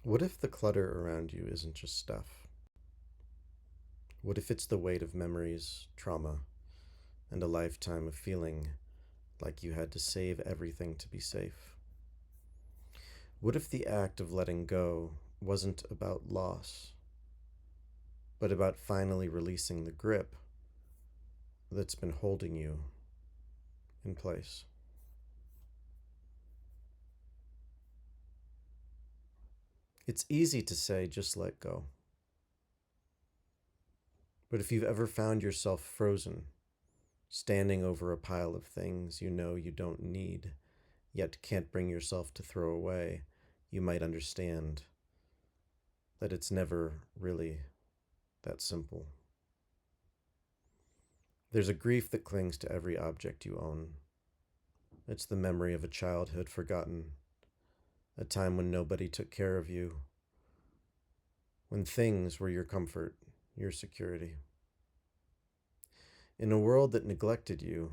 What if the clutter around you isn't just stuff? What if it's the weight of memories, trauma, and a lifetime of feeling like you had to save everything to be safe? What if the act of letting go wasn't about loss, but about finally releasing the grip that's been holding you in place? It's easy to say, just let go. But if you've ever found yourself frozen, standing over a pile of things you know you don't need, yet can't bring yourself to throw away, you might understand that it's never really that simple. There's a grief that clings to every object you own. It's the memory of a childhood forgotten, a time when nobody took care of you, when things were your comfort, your security. In a world that neglected you,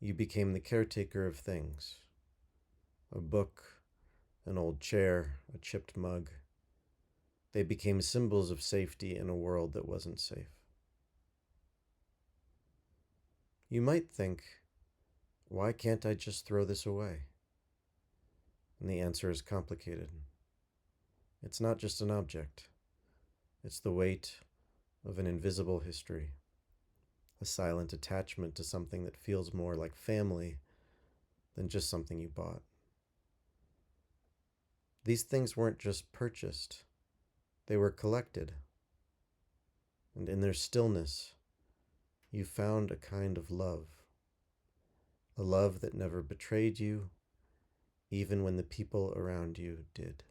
you became the caretaker of things. A book, an old chair, a chipped mug. They became symbols of safety in a world that wasn't safe. You might think, why can't I just throw this away? And the answer is complicated. It's not just an object. It's the weight of an invisible history, a silent attachment to something that feels more like family than just something you bought. These things weren't just purchased, they were collected. And in their stillness, you found a kind of love, a love that never betrayed you, even when the people around you did.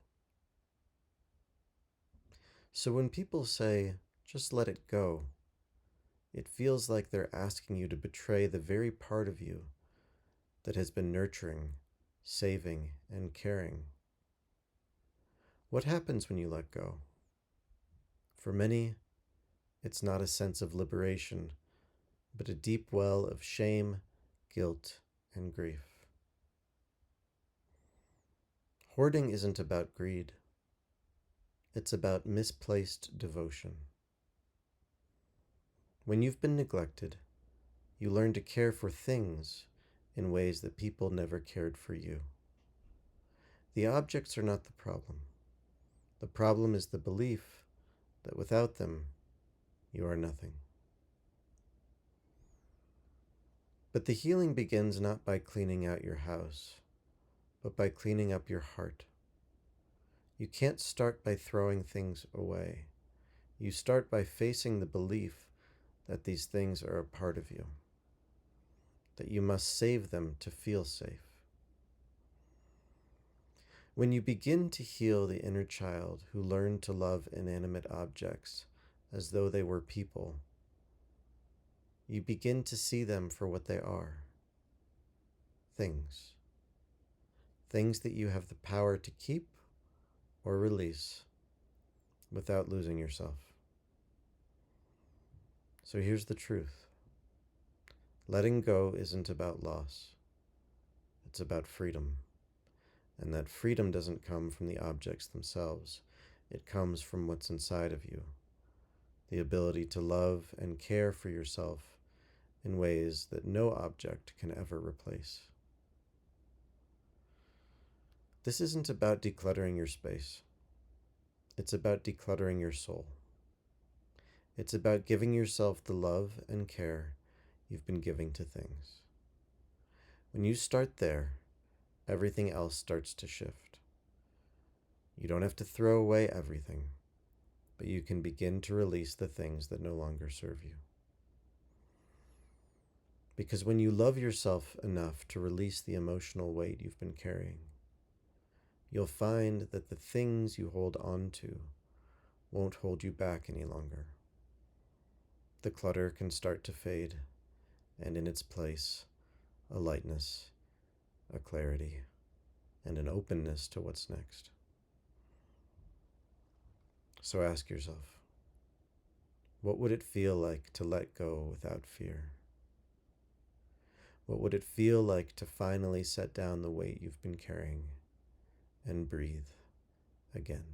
So when people say, just let it go, it feels like they're asking you to betray the very part of you that has been nurturing, saving, and caring. What happens when you let go? For many, it's not a sense of liberation, but a deep well of shame, guilt, and grief. Hoarding isn't about greed. It's about misplaced devotion. When you've been neglected, you learn to care for things in ways that people never cared for you. The objects are not the problem. The problem is the belief that without them, you are nothing. But the healing begins not by cleaning out your house, but by cleaning up your heart. You can't start by throwing things away. You start by facing the belief that these things are a part of you, that you must save them to feel safe. When you begin to heal the inner child who learned to love inanimate objects as though they were people, you begin to see them for what they are. Things. Things that you have the power to keep or release without losing yourself. So here's the truth. Letting go isn't about loss. It's about freedom. And that freedom doesn't come from the objects themselves. It comes from what's inside of you. The ability to love and care for yourself in ways that no object can ever replace. This isn't about decluttering your space. It's about decluttering your soul. It's about giving yourself the love and care you've been giving to things. When you start there, everything else starts to shift. You don't have to throw away everything, but you can begin to release the things that no longer serve you. Because when you love yourself enough to release the emotional weight you've been carrying, you'll find that the things you hold on to won't hold you back any longer. The clutter can start to fade, and in its place, a lightness, a clarity, and an openness to what's next. So ask yourself, what would it feel like to let go without fear? What would it feel like to finally set down the weight you've been carrying and breathe again.